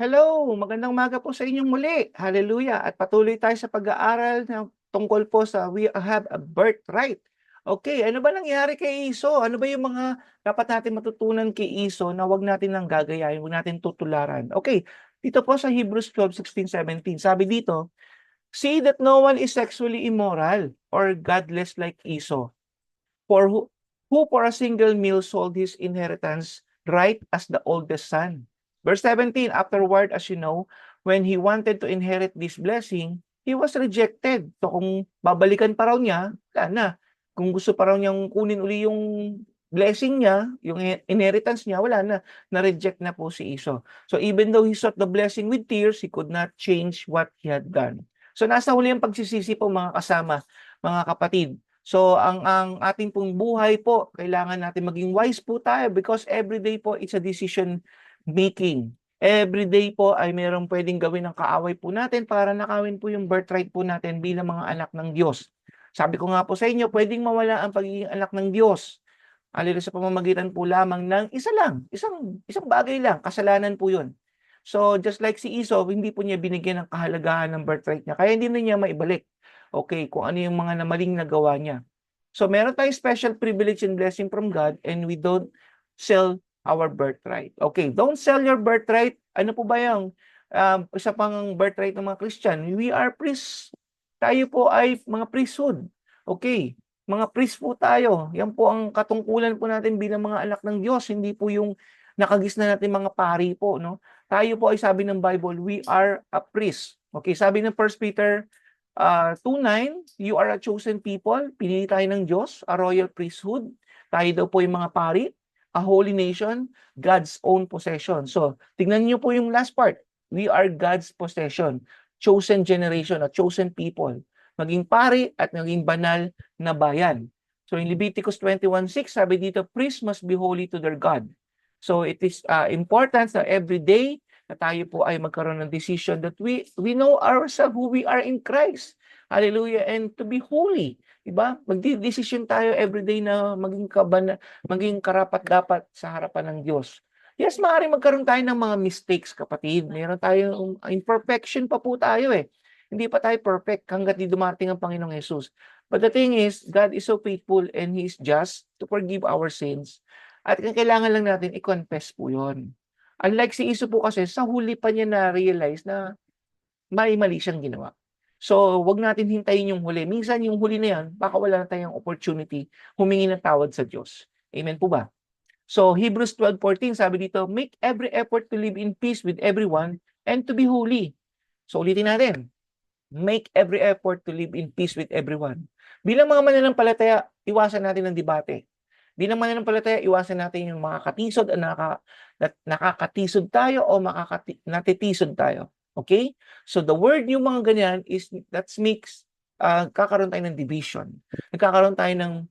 Hello, magandang umaga po sa inyong muli. Hallelujah. At patuloy tayo sa pag-aaral na tungkol po sa We Have a Birthright. Okay, ano ba nangyari kay Iso? Ano ba yung mga dapat natin matutunan kay Iso na wag natin lang gagayahin, wag natin tutularan? Okay, dito po sa Hebrews 12:16-17, sabi dito, see that no one is sexually immoral or godless like Esau, for who for a single meal sold his inheritance right as the oldest son. Verse 17, afterward, as you know, when he wanted to inherit this blessing, he was rejected. So kung babalikan pa raw niya, wala na. Kung gusto pa raw niyang kunin uli yung blessing niya, yung inheritance niya, wala na. Na-reject na po si Esau. So even though he sought the blessing with tears, he could not change what he had done. So nasa huli ang pagsisisi po mga kasama, mga kapatid. So ang ating pong buhay po, kailangan natin maging wise po tayo because every day po it's a decision making. Every day po ay mayroong pwedeng gawin ng kaaway po natin para nakawin po yung birthright po natin bilang mga anak ng Diyos. Sabi ko nga po sa inyo, pwedeng mawala ang pagiging anak ng Diyos. Alila sa pamamagitan po lamang ng isa lang, isang bagay lang, kasalanan po 'yun. So just like si Esau, hindi po niya binigyan ng kahalagahan ng birthright niya, kaya hindi na niya maibalik. Okay, kung ano yung mga maling nagawa niya. So meron tayong special privilege and blessing from God and we don't sell our birthright. Okay, don't sell your birthright. Ano po ba yung isa pang birthright ng mga Christian? We are priests. Tayo po ay mga priesthood. Okay, mga priest po tayo. Yan po ang katungkulan po natin bilang mga anak ng Diyos. Hindi po yung nakagisna natin mga pari po, no? Tayo po ay sabi ng Bible, we are a priest. Okay, sabi ng 1 Peter 2:9, you are a chosen people, pinili tayo ng Diyos, a royal priesthood. Tayo daw po yung mga pari, a holy nation, God's own possession. So, tignan niyo po yung last part. We are God's possession, chosen generation, a chosen people. Maging pari at maging banal na bayan. So, in Leviticus 21:6, sabi dito, priests must be holy to their God. So, it is important na every day na tayo po ay magkaroon ng decision that we know ourselves who we are in Christ. Hallelujah. And to be holy. Diba? Magdi-decision tayo everyday na maging karapat-dapat sa harapan ng Diyos. Yes, maaaring magkaroon tayo ng mga mistakes, kapatid. Meron tayong imperfection pa po tayo eh. Hindi pa tayo perfect hanggat di dumating ang Panginoong Jesus. But the thing is, God is so faithful and He is just to forgive our sins. At kailangan lang natin i-confess po yun. Unlike si Iso po kasi, sa huli pa niya na-realize na mali siyang ginawa. So, wag natin hintayin yung huli. Minsan yung huli na yan, baka wala na tayong opportunity humingi ng tawad sa Diyos. Amen po ba? So, Hebrews 12:14, sabi dito, make every effort to live in peace with everyone and to be holy. So, ulitin natin. Make every effort to live in peace with everyone. Bilang mga mananampalataya, iwasan natin ang debate. Bilang mananampalataya, iwasan natin yung makakatisod at nakakatisod tayo o natitisod tayo. Okay? So the word yung mga ganyan is that makes kakaroon tayo ng division. Nagkakaroon tayo ng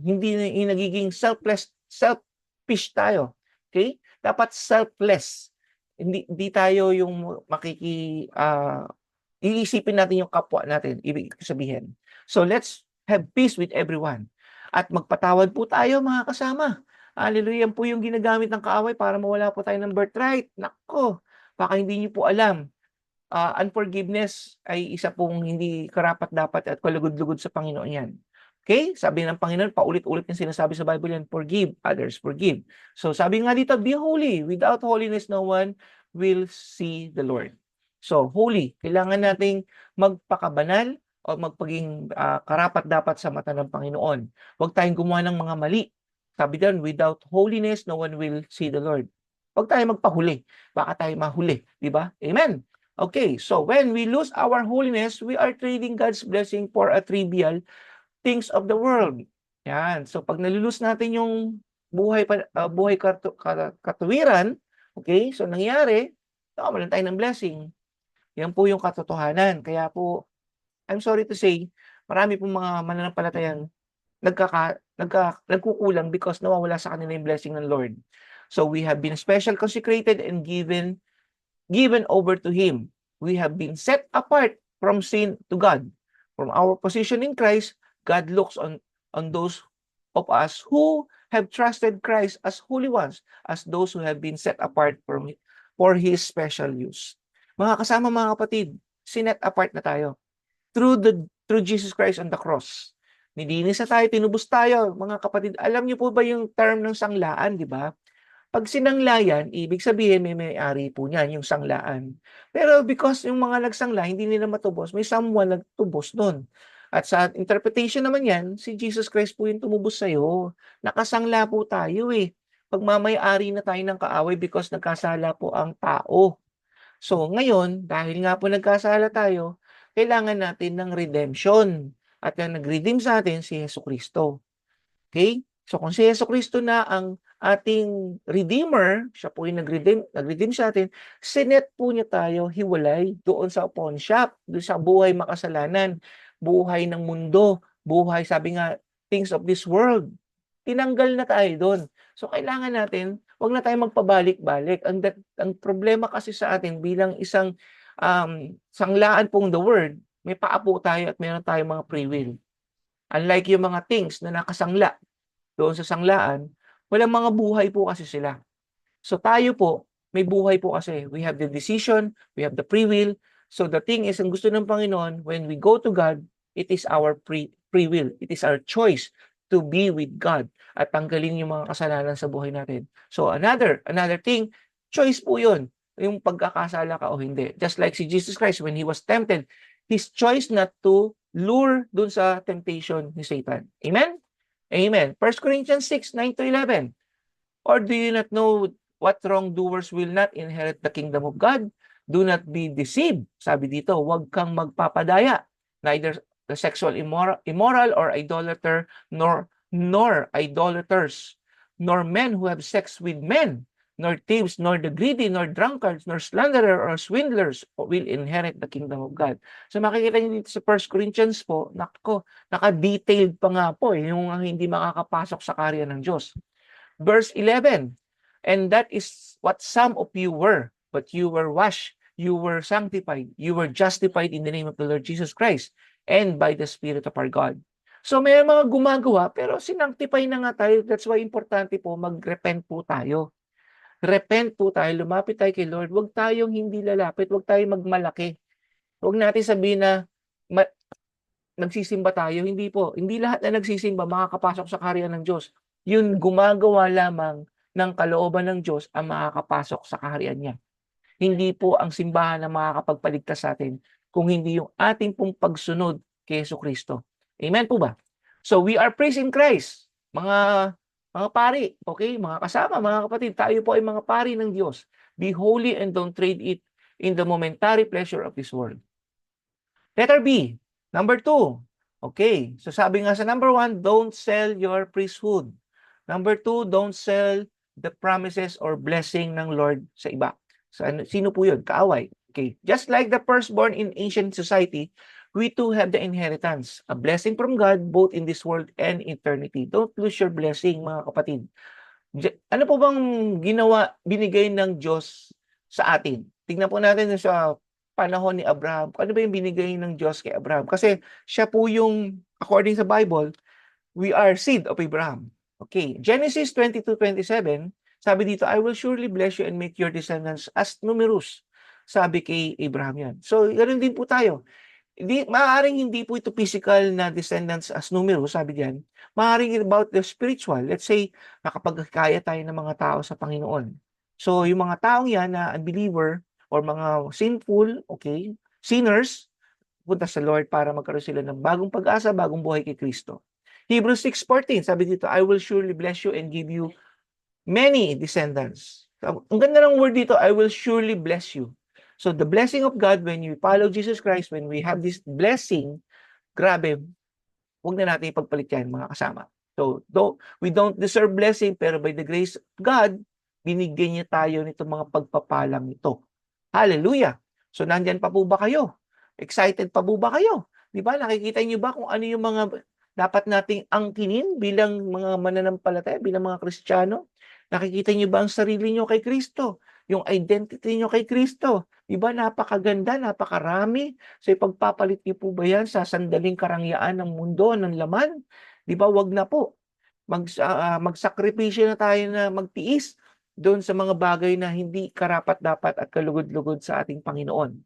hindi nagiging selfish tayo. Okay? Dapat selfless. Hindi tayo yung iisipin natin yung kapwa natin, ibig sabihin. So let's have peace with everyone. At magpatawad po tayo mga kasama. Hallelujah, yan po yung ginagamit ng kaaway para mawala po tayo ng birthright. Nako, baka hindi niyo po alam. Unforgiveness ay isa pong hindi karapat-dapat at kalugod-lugod sa Panginoon yan. Okay? Sabi ng Panginoon, paulit-ulit yung sinasabi sa Bible yan, forgive others, forgive. So sabi nga dito, be holy. Without holiness, no one will see the Lord. So, holy. Kailangan nating magpakabanal o magpaging karapat-dapat sa mata ng Panginoon. Huwag tayong gumawa ng mga mali. Sabi doon, without holiness, no one will see the Lord. Huwag tayong magpahuli. Baka tayo mahuli. Di ba? Amen. Okay, so when we lose our holiness, we are trading God's blessing for a trivial things of the world. Yan. So, pag nalulus natin yung buhay katuwiran, okay, so nangyari, nawawalan tayo ng blessing. Yan po yung katotohanan. Kaya po, I'm sorry to say, marami pong mga mananampalatayang nagkukulang because nawawala sa kanila yung blessing ng Lord. So we have been special consecrated and given over to Him. We have been set apart from sin to God. From our position in Christ, God looks on those of us who have trusted Christ as holy ones, as those who have been set apart for for His special use. Mga kasama, mga kapatid, sinet apart na tayo through Jesus Christ on the cross. Nilinis na tayo, tinubos tayo. Mga kapatid, alam niyo po ba yung term ng sanglaan, di ba? Pag sinanglayan, ibig sabihin may-ari po niyan, yung sanglaan. Pero because yung mga nagsangla, hindi nila matubos, may someone nagtubos doon. At sa interpretation naman yan, si Jesus Christ po yung tumubos sa'yo. Nakasangla po tayo eh. Pagmamay-ari na tayo ng kaaway because nagkasala po ang tao. So ngayon, dahil nga po nagkasala tayo, kailangan natin ng redemption. At yung nag-redeem sa atin si Jesucristo. Okay? So kung si Jesucristo na ang ating Redeemer, siya po yung nag-redeem sa atin, sinet po niya tayo hiwalay doon sa pawn shop, doon sa buhay makasalanan, buhay ng mundo, buhay, sabi nga, things of this world. Tinanggal na tayo doon. So kailangan natin, wag na tayong magpabalik-balik. Ang problema kasi sa atin bilang isang sanglaan pong the word, may paa po tayo at meron tayong mga free will. Unlike yung mga things na nakasangla doon sa sanglaan, walang mga buhay po kasi sila. So tayo po, may buhay po kasi. We have the decision, we have the free will. So the thing is, ang gusto ng Panginoon, when we go to God, it is our free will. It is our choice to be with God at tanggalin yung mga kasalanan sa buhay natin. So another thing, choice po yun, yung pagkakasala ka o hindi. Just like si Jesus Christ, when He was tempted, His choice not to lure dun sa temptation ni Satan. Amen? Amen. 1 Corinthians 6, 9-11. Or do you not know what wrongdoers will not inherit the kingdom of God? Do not be deceived. Sabi dito, huwag kang magpapadaya. Neither the sexual immoral or idolater, nor idolaters, nor men who have sex with men, nor thieves, nor the greedy, nor drunkards, nor slanderer or swindlers will inherit the kingdom of God. So makikita niyo dito sa 1 Corinthians po, naka-detailed pa nga po yung hindi makakapasok sa karya ng Diyos. Verse 11, and that is what some of you were, but you were washed, you were sanctified, you were justified in the name of the Lord Jesus Christ, and by the Spirit of our God. So may mga gumagawa, pero sinanctify na nga tayo. That's why importante po, mag-repent po tayo. Repent po tayo, lumapit tayo kay Lord. Huwag tayong hindi lalapit, huwag tayong magmalaki. Huwag natin sabihin na nagsisimba tayo. Hindi po. Hindi lahat na nagsisimba makakapasok sa karya ng Diyos. Yun gumagawa lamang ng kalooban ng Diyos ang makakapasok sa kaharian niya. Hindi po ang simbahan na makakapagpaligtas sa atin kung hindi yung ating pong pagsunod kay Jesucristo. Amen po ba? So we are praising Christ. Mga pari, okay? Mga kasama, mga kapatid, tayo po ay mga pari ng Diyos. Be holy and don't trade it in the momentary pleasure of this world. Letter B, number 2. Okay, so sabi nga sa number 1, don't sell your priesthood. Number 2, don't sell the promises or blessing ng Lord sa iba. So, sino po yun? Kaaway. Okay, just like the firstborn in ancient society, we too have the inheritance, a blessing from God both in this world and eternity. Don't lose your blessing, mga kapatid. Ano po bang binigay ng Diyos sa atin? Tingnan po natin sa panahon ni Abraham. Ano ba yung binigay ng Diyos kay Abraham? Kasi siya po yung, according sa Bible, we are seed of Abraham. Okay, Genesis 22:27, sabi dito, I will surely bless you and make your descendants as numerous. Sabi kay Abraham yan. So, ganoon din po tayo. Maaaring hindi po ito physical na descendants as numerous, sabi diyan. Maaaring about the spiritual. Let's say, nakapagkaya tayo ng mga tao sa Panginoon. So, yung mga taong yan na unbeliever or mga sinful, okay, sinners, punta sa Lord para magkaroon sila ng bagong pag-asa, bagong buhay kay Kristo. Hebrews 6:14, sabi dito, I will surely bless you and give you many descendants. Ang ganda ng word dito, I will surely bless you. So the blessing of God, when you follow Jesus Christ, when we have this blessing, grabe, huwag na natin ipagpalit yan, mga kasama. So we don't deserve blessing, pero by the grace of God, binigyan niya tayo nitong mga pagpapalang ito. Hallelujah! So nandyan pa po ba kayo? Excited pa po ba kayo? Di ba? Nakikita niyo ba kung ano yung mga dapat nating angkinin bilang mga mananampalataya, bilang mga Kristiyano? Nakikita niyo ba ang sarili niyo kay Kristo? Yung identity niyo kay Kristo? Di ba napakaganda, napakarami? So ipagpapalit niyo po ba yan sa sandaling karangyaan ng mundo, ng laman? Di ba wag na po. Magsakripisyo na tayo na magtiis. doon sa mga bagay na hindi karapat-dapat at kalugod-lugod sa ating Panginoon.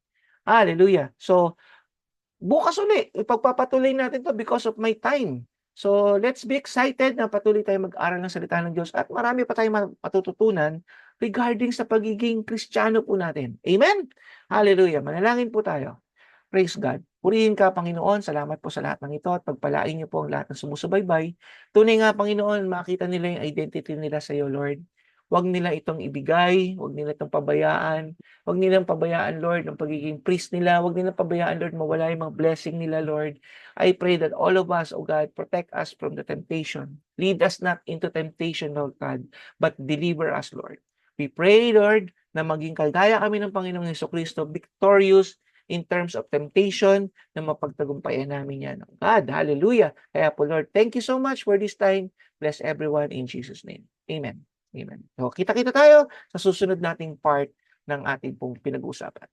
Hallelujah. So, bukas uli, ipagpapatuloy natin 'to because of my time. So, let's be excited na patuloy tayong mag-aral ng salita ng Diyos at marami pa tayong matututunan regarding sa pagiging Kristiyano po natin. Amen? Hallelujah. Manalangin po tayo. Praise God. Purihin ka, Panginoon. Salamat po sa lahat ng ito at pagpalain niyo po ang lahat ng sumusubaybay. Tunay nga, Panginoon, makita nila yung identity nila sa iyo, Lord. Huwag nila itong ibigay, huwag nila itong pabayaan, huwag nilang pabayaan, Lord, ang pagiging priest nila, huwag nilang pabayaan, Lord, mawala yung mga blessing nila, Lord. I pray that all of us, O God, protect us from the temptation. Lead us not into temptation, Lord God, but deliver us, Lord. We pray, Lord, na maging kagaya kami ng Panginoong Jesucristo, victorious in terms of temptation, na mapagtagumpayan namin yan. God, hallelujah. Kaya po, Lord, thank you so much for this time. Bless everyone in Jesus' name. Amen. Amen. So, kita-kita tayo sa susunod nating part ng ating pong pinag-uusapan.